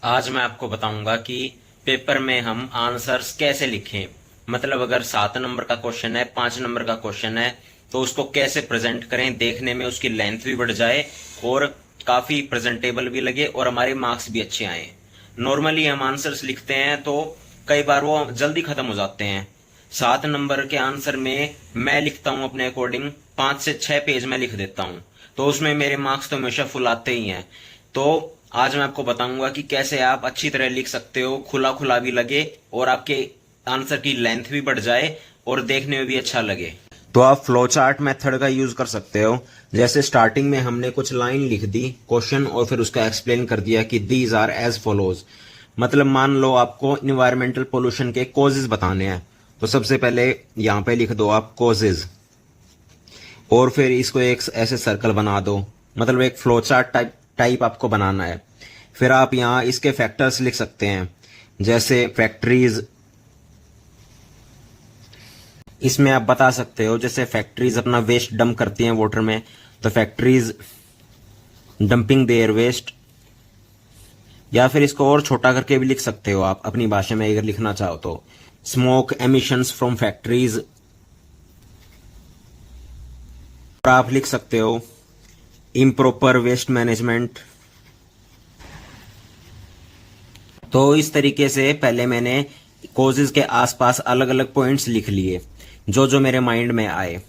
आज मैं आपको बताऊंगा कि पेपर में हम आंसर्स कैसे लिखें। मतलब अगर 7 नंबर का क्वेश्चन है, 5 नंबर का क्वेश्चन है, तो उसको कैसे प्रेजेंट करें, देखने में उसकी लेंथ भी बढ़ जाए और काफी प्रेजेंटेबल भी लगे और हमारे मार्क्स भी अच्छे आए। नॉर्मली हम आंसर्स लिखते हैं तो कई बार वो जल्दी खत्म हो जाते हैं। 7 नंबर के आंसर में मैं लिखता हूं अपने अकॉर्डिंग 5 से 6 पेज में लिख देता हूं, तो उसमें मेरे मार्क्स तो हमेशा फुल आते ही हैं। तो आज मैं आपको बताऊंगा कि कैसे आप अच्छी तरह लिख सकते हो, खुला खुला भी लगे और आपके आंसर की लेंथ भी बढ़ जाए और देखने में भी अच्छा लगे। तो आप फ्लो चार्ट मेथड का यूज कर सकते हो। जैसे स्टार्टिंग में हमने कुछ लाइन लिख दी क्वेश्चन और फिर उसका एक्सप्लेन कर दिया कि दीज आर एज फॉलोज। मतलब मान लो आपको इन्वायरमेंटल पोल्यूशन के कॉजेज बताने हैं, तो सबसे पहले यहाँ पे लिख दो आप कॉजेज और फिर इसको एक ऐसे सर्कल बना दो। मतलब एक फ्लो चार्ट टाइप आपको बनाना है। फिर आप यहाँ इसके फैक्टर्स लिख सकते हैं, जैसे फैक्ट्रीज। इसमें आप बता सकते हो जैसे फैक्ट्रीज अपना वेस्ट डंप करती हैं वाटर में, तो फैक्ट्रीज डंपिंग देयर वेस्ट। या फिर इसको और छोटा करके भी लिख सकते हो आप अपनी भाषा में अगर लिखना चाहो तो, स्मोक एमिशंस फ्रॉम फैक्ट्रीज। और आप लिख सकते हो इम्प्रॉपर वेस्ट मैनेजमेंट। तो इस तरीके से पहले मैंने कॉजेज के आसपास अलग अलग पॉइंट्स लिख लिए जो जो मेरे माइंड में आए।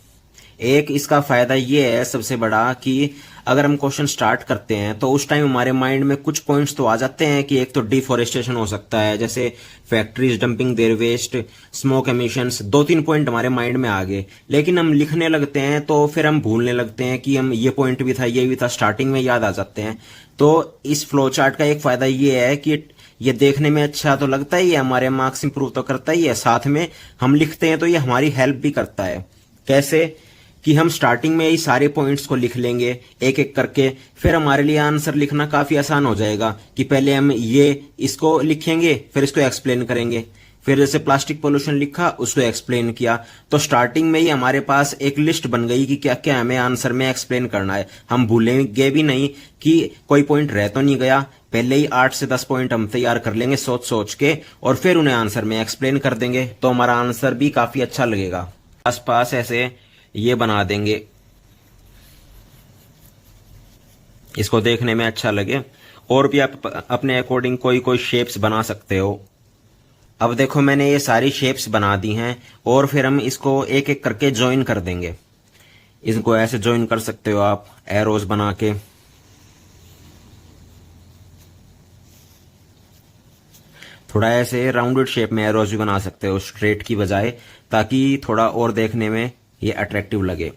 एक इसका फायदा ये है सबसे बड़ा कि अगर हम क्वेश्चन स्टार्ट करते हैं तो उस टाइम हमारे माइंड में कुछ पॉइंट्स तो आ जाते हैं कि एक तो डिफोरेस्टेशन हो सकता है, जैसे factories dumping their waste, smoke emissions, 2-3 point हमारे माइंड में आ गए। लेकिन हम लिखने लगते हैं तो फिर हम भूलने लगते हैं कि हम ये पॉइंट भी था, ये भी था, स्टार्टिंग में याद आ जाते हैं। तो इस फ्लो चार्ट का एक फायदा ये है कि ये देखने में अच्छा तो लगता ही है, हमारे मार्क्स इंप्रूव तो करता ही है, साथ में हम लिखते हैं तो ये हमारी हेल्प भी करता है। कैसे कि हम स्टार्टिंग में ही सारे पॉइंट्स को लिख लेंगे एक एक करके, फिर हमारे लिए आंसर लिखना काफी आसान हो जाएगा कि पहले हम ये इसको लिखेंगे फिर इसको एक्सप्लेन करेंगे। फिर जैसे प्लास्टिक पोल्यूशन लिखा उसको एक्सप्लेन किया, तो स्टार्टिंग में ही हमारे पास एक लिस्ट बन गई कि क्या क्या हमें आंसर में एक्सप्लेन करना है। हम भूलेंगे भी नहीं कि कोई पॉइंट रह तो नहीं गया। पहले ही 8 से 10 पॉइंट हम तैयार कर लेंगे सोच सोच के और फिर उन्हें आंसर में एक्सप्लेन कर देंगे, तो हमारा आंसर भी काफी अच्छा लगेगा। आसपास ऐसे ये बना देंगे, इसको देखने में अच्छा लगे। और भी आप अपने अकॉर्डिंग कोई कोई शेप्स बना सकते हो। अब देखो मैंने ये सारी शेप्स बना दी हैं और फिर हम इसको एक एक करके ज्वाइन कर देंगे। इनको ऐसे ज्वाइन कर सकते हो आप एरोज बना के। थोड़ा ऐसे राउंडेड शेप में एरोज भी बना सकते हो स्ट्रेट की बजाय, ताकि थोड़ा और देखने में ये अट्रैक्टिव लगे।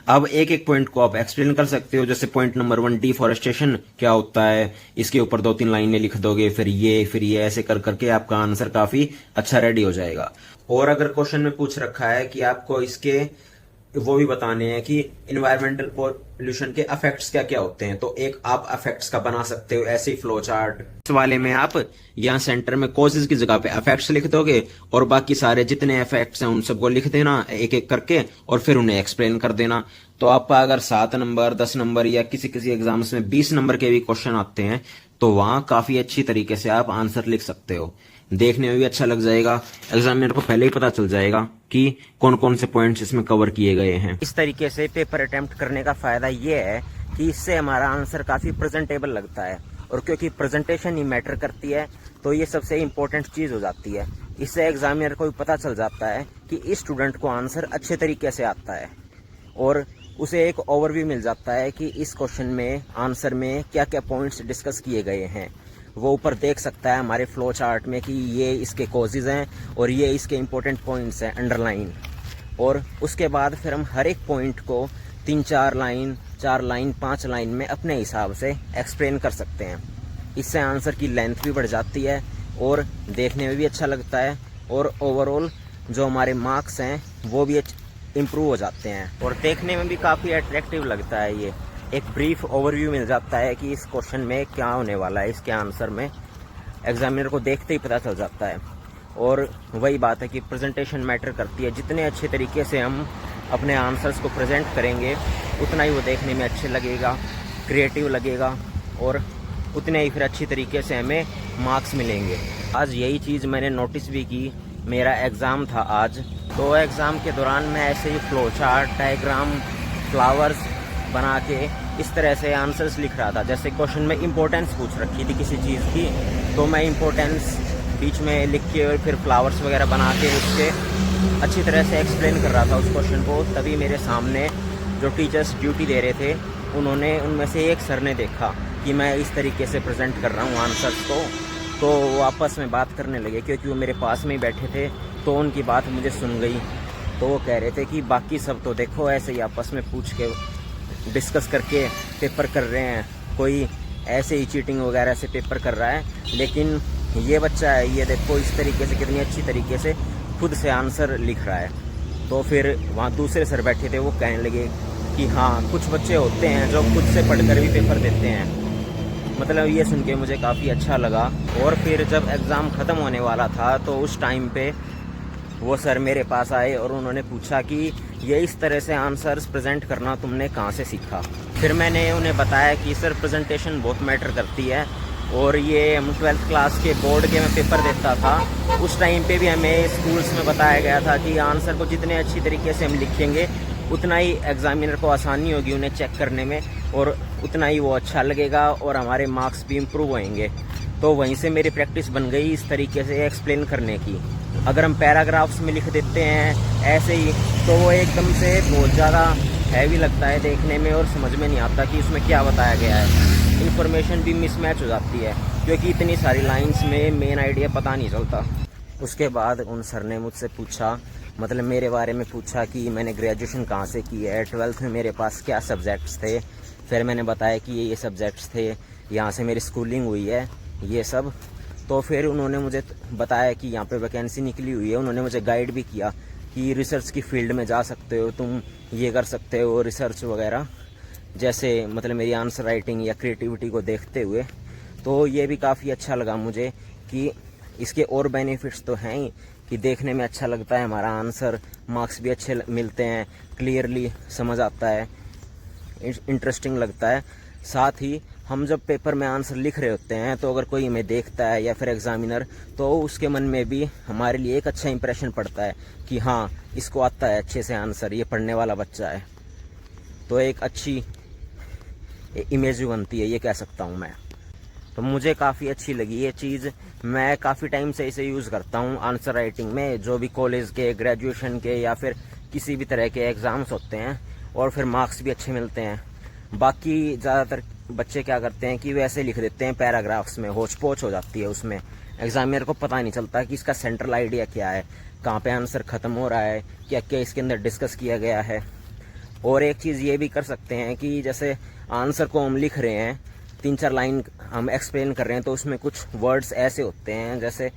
अब एक एक पॉइंट को आप एक्सप्लेन कर सकते हो। जैसे पॉइंट नंबर 1 डिफॉरेस्टेशन क्या होता है, इसके ऊपर 2-3 लाइनें लिख दोगे, फिर ये ऐसे कर करके आपका आंसर काफी अच्छा रेडी हो जाएगा। और अगर क्वेश्चन में पूछ रखा है कि आपको इसके वो भी बताने हैं कि इन्वायरमेंटल पोल्यूशन के अफेक्ट्स क्या क्या होते हैं, तो एक आप अफेक्ट्स का बना सकते हो ऐसे ही फ्लो चार्ट। इस वाले में आप यहाँ सेंटर में कॉजेज की जगह पे अफेक्ट्स लिख दोगे और बाकी सारे जितने इफेक्ट्स हैं उन सबको लिख देना एक एक करके और फिर उन्हें एक्सप्लेन कर देना। तो आपका अगर 7 नंबर 10 नंबर या किसी किसी एग्जाम्स में 20 नंबर के भी क्वेश्चन आते हैं तो वहां काफी अच्छी तरीके से आप आंसर लिख सकते हो। देखने में भी अच्छा लग जाएगा, एग्जामिनर को पहले ही पता चल जाएगा कि कौन कौन से पॉइंट्स इसमें कवर किए गए हैं। इस तरीके से पेपर अटेम्प्ट करने का फायदा ये है कि इससे हमारा आंसर काफी प्रेजेंटेबल लगता है, और क्योंकि प्रेजेंटेशन ही मैटर करती है तो ये सबसे इम्पोर्टेंट चीज हो जाती है। इससे एग्जामिनर को भी पता चल जाता है कि इस स्टूडेंट को आंसर अच्छे तरीके से आता है और उसे एक ओवरव्यू मिल जाता है कि इस क्वेश्चन में आंसर में क्या क्या पॉइंट्स डिस्कस किए गए हैं। वो ऊपर देख सकता है हमारे फ्लो चार्ट में कि ये इसके कॉजेज हैं और ये इसके इम्पोर्टेंट पॉइंट्स हैं अंडरलाइन। और उसके बाद फिर हम हर एक पॉइंट को 3-4 लाइन 4 लाइन 5 लाइन में अपने हिसाब से एक्सप्लेन कर सकते हैं। इससे आंसर की लेंथ भी बढ़ जाती है और देखने में भी अच्छा लगता है, और ओवरऑल जो हमारे मार्क्स हैं वो भी इम्प्रूव हो जाते हैं और देखने में भी काफ़ी अट्रैक्टिव लगता है। ये एक ब्रीफ ओवरव्यू मिल जाता है कि इस क्वेश्चन में क्या होने वाला है, इसके आंसर में एग्जामिनर को देखते ही पता चल जाता है। और वही बात है कि प्रेजेंटेशन मैटर करती है। जितने अच्छे तरीके से हम अपने आंसर्स को प्रेजेंट करेंगे उतना ही वो देखने में अच्छे लगेगा क्रिएटिव लगेगा और उतने ही फिर अच्छी तरीके से हमें मार्क्स मिलेंगे। आज यही चीज़ मैंने नोटिस भी की। मेरा एग्ज़ाम था आज, तो एग्ज़ाम के दौरान मैं ऐसे ही फ्लो चार्ट, डायग्राम, फ्लावर्स बना के इस तरह से आंसर्स लिख रहा था। जैसे क्वेश्चन में इम्पोर्टेंस पूछ रखी थी किसी चीज़ की, तो मैं इम्पोर्टेंस बीच में लिख के और फिर फ्लावर्स वगैरह बना के उसके अच्छी तरह से एक्सप्लेन कर रहा था उस क्वेश्चन को। तभी मेरे सामने जो टीचर्स ड्यूटी दे रहे थे, उनमें से एक सर ने देखा कि मैं इस तरीके से प्रेजेंट कर रहा हूँ आंसर्स को, तो वो आपस में बात करने लगे। क्योंकि वो मेरे पास में ही बैठे थे, तो उनकी बात मुझे सुन गई। तो वो कह रहे थे कि बाकी सब तो देखो ऐसे ही आपस में पूछ के डिस्कस करके पेपर कर रहे हैं, कोई ऐसे ही चीटिंग वगैरह से पेपर कर रहा है, लेकिन ये बच्चा है, ये देखो इस तरीके से कितनी अच्छी तरीके से खुद से आंसर लिख रहा है। तो फिर वहाँ दूसरे सर बैठे थे, वो कहने लगे कि हाँ, कुछ बच्चे होते हैं जो खुद से पढ़कर भी पेपर देते हैं। मतलब ये सुन के मुझे काफ़ी अच्छा लगा। और फिर जब एग्ज़ाम ख़त्म होने वाला था, तो उस टाइम पे वो सर मेरे पास आए और उन्होंने पूछा कि ये इस तरह से आंसर्स प्रेजेंट करना तुमने कहाँ से सीखा। फिर मैंने उन्हें बताया कि सर प्रेजेंटेशन बहुत मैटर करती है, और ये हम 12th क्लास के बोर्ड के मैं पेपर देता था, उस टाइम पे भी हमें स्कूल्स में बताया गया था कि आंसर को जितने अच्छी तरीके से हम लिखेंगे, उतना ही एग्ज़ामिनर को आसानी होगी उन्हें चेक करने में, और उतना ही वो अच्छा लगेगा और हमारे मार्क्स भी इम्प्रूव होंगे। तो वहीं से मेरी प्रैक्टिस बन गई इस तरीके से एक्सप्लेन करने की। अगर हम पैराग्राफ्स में लिख देते हैं ऐसे ही, तो वो एकदम से बहुत ज़्यादा हैवी लगता है देखने में, और समझ में नहीं आता कि उसमें क्या बताया गया है। इन्फॉर्मेशन भी मिसमैच हो जाती है, क्योंकि इतनी सारी लाइंस में मेन आइडिया पता नहीं चलता। उसके बाद उन सर ने मुझसे पूछा, मतलब मेरे बारे में पूछा कि मैंने ग्रेजुएशन कहाँ से की है, 12th में मेरे पास क्या सब्जेक्ट्स थे। फिर मैंने बताया कि ये सब्जेक्ट्स थे, यहाँ से मेरी स्कूलिंग हुई है, ये सब। तो फिर उन्होंने मुझे बताया कि यहाँ पे वैकेंसी निकली हुई है। उन्होंने मुझे गाइड भी किया कि रिसर्च की फील्ड में जा सकते हो तुम, ये कर सकते हो रिसर्च वगैरह, जैसे मतलब मेरी आंसर राइटिंग या क्रिएटिविटी को देखते हुए। तो ये भी काफ़ी अच्छा लगा मुझे कि इसके और बेनिफिट्स तो हैं ही, कि देखने में अच्छा लगता है हमारा आंसर, मार्क्स भी अच्छे मिलते हैं, क्लियरली समझ आता है, इंटरेस्टिंग लगता है। साथ ही हम जब पेपर में आंसर लिख रहे होते हैं, तो अगर कोई हमें देखता है या फिर एग्जामिनर, तो उसके मन में भी हमारे लिए एक अच्छा इंप्रेशन पड़ता है कि हाँ, इसको आता है अच्छे से आंसर, ये पढ़ने वाला बच्चा है। तो एक अच्छी इमेज भी बनती है, ये कह सकता हूँ मैं। तो मुझे काफ़ी अच्छी लगी ये चीज़। मैं काफ़ी टाइम से इसे यूज़ करता हूँ आंसर राइटिंग में, जो भी कॉलेज के, ग्रेजुएशन के या फिर किसी भी तरह के एग्ज़ाम्स होते हैं, और फिर मार्क्स भी अच्छे मिलते हैं। बाकी ज़्यादातर बच्चे क्या करते हैं कि वैसे लिख देते हैं पैराग्राफ्स में, होच पोच हो जाती है उसमें, एग्जामिनर को पता नहीं चलता कि इसका सेंट्रल आइडिया क्या है, कहाँ पे आंसर ख़त्म हो रहा है, क्या क्या इसके अंदर डिस्कस किया गया है। और एक चीज़ ये भी कर सकते हैं कि जैसे आंसर को हम लिख रहे हैं, 3-4 लाइन हम एक्सप्लेन कर रहे हैं, तो उसमें कुछ वर्ड्स ऐसे होते हैं, जैसे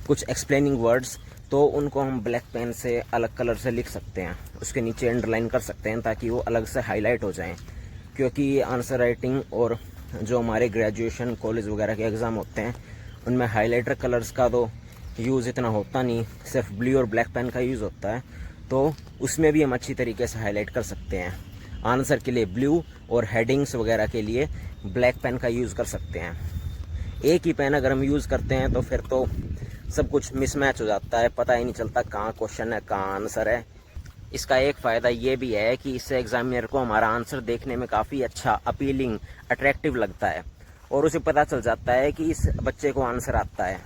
कुछ एक्सप्लेनिंग वर्ड्स, तो उनको हम ब्लैक पेन से अलग कलर से लिख सकते हैं, उसके नीचे अंडरलाइन कर सकते हैं, ताकि वो अलग से हाईलाइट हो जाएं। क्योंकि आंसर राइटिंग और जो हमारे ग्रेजुएशन, कॉलेज वगैरह के एग्ज़ाम होते हैं, उनमें हाइलाइटर कलर्स का तो यूज़ इतना होता नहीं, सिर्फ ब्लू और ब्लैक पेन का यूज़ होता है। तो उसमें भी हम अच्छी तरीके से हाईलाइट कर सकते हैं। आंसर के लिए ब्लू और हेडिंग्स वगैरह के लिए ब्लैक पेन का यूज़ कर सकते हैं। एक ही पेन अगर हम यूज़ करते हैं, तो फिर तो सब कुछ मिसमैच हो जाता है, पता ही नहीं चलता कहाँ क्वेश्चन है, कहाँ आंसर है। इसका एक फ़ायदा ये भी है कि इससे एग्जामिनर को हमारा आंसर देखने में काफ़ी अच्छा, अपीलिंग, अट्रैक्टिव लगता है, और उसे पता चल जाता है कि इस बच्चे को आंसर आता है,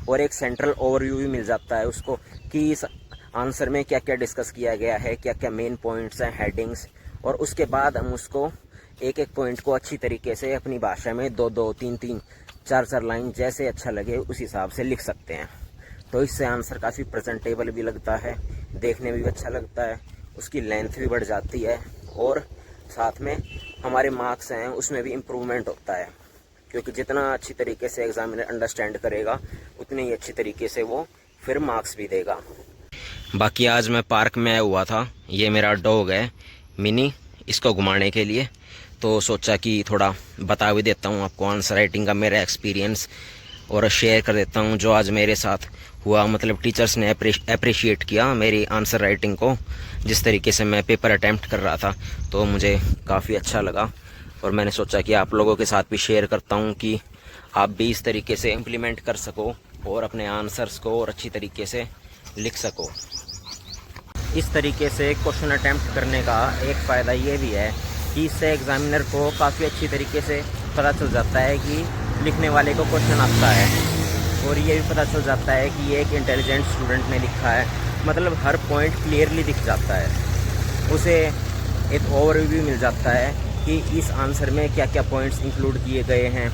और एक सेंट्रल ओवरव्यू भी मिल जाता है उसको कि इस आंसर में क्या क्या डिस्कस किया गया है, क्या क्या मेन पॉइंट्स हैं, हेडिंग्स। और उसके बाद हम उसको एक एक पॉइंट को अच्छी तरीके से अपनी भाषा में 2-2, 3-3, 4-4 लाइन जैसे अच्छा लगे उस हिसाब से लिख सकते हैं। तो इससे आंसर काफ़ी प्रेजेंटेबल भी लगता है, देखने में भी अच्छा लगता है, उसकी लेंथ भी बढ़ जाती है, और साथ में हमारे मार्क्स हैं उसमें भी इम्प्रूवमेंट होता है। क्योंकि जितना अच्छी तरीके से एग्जामिनर अंडरस्टैंड करेगा, उतनी ही अच्छी तरीके से वो फिर मार्क्स भी देगा। बाकी आज मैं पार्क में आया हुआ था, ये मेरा डॉग है मिनी, इसको घुमाने के लिए, तो सोचा कि थोड़ा बता भी देता हूँ आपको आंसर राइटिंग का मेरा एक्सपीरियंस, और शेयर कर देता हूँ जो आज मेरे साथ हुआ। मतलब टीचर्स ने अप्रिशिएट किया मेरी आंसर राइटिंग को, जिस तरीके से मैं पेपर अटैम्प्ट कर रहा था, तो मुझे काफ़ी अच्छा लगा। और मैंने सोचा कि आप लोगों के साथ भी शेयर करता हूँ कि आप भी इस तरीके से इम्प्लीमेंट कर सको और अपने आंसर्स को और अच्छी तरीके से लिख सको। इस तरीके से क्वेश्चन अटैम्प्ट करने का एक फ़ायदा ये भी है कि इससे एग्ज़ामिनर को काफ़ी अच्छी तरीके से पता चल जाता है कि लिखने वाले को क्वेश्चन आता है, और ये भी पता चल जाता है कि ये एक इंटेलिजेंट स्टूडेंट ने लिखा है। मतलब हर पॉइंट क्लियरली दिख जाता है, उसे एक ओवरव्यू मिल जाता है कि इस आंसर में क्या क्या पॉइंट्स इंक्लूड किए गए हैं।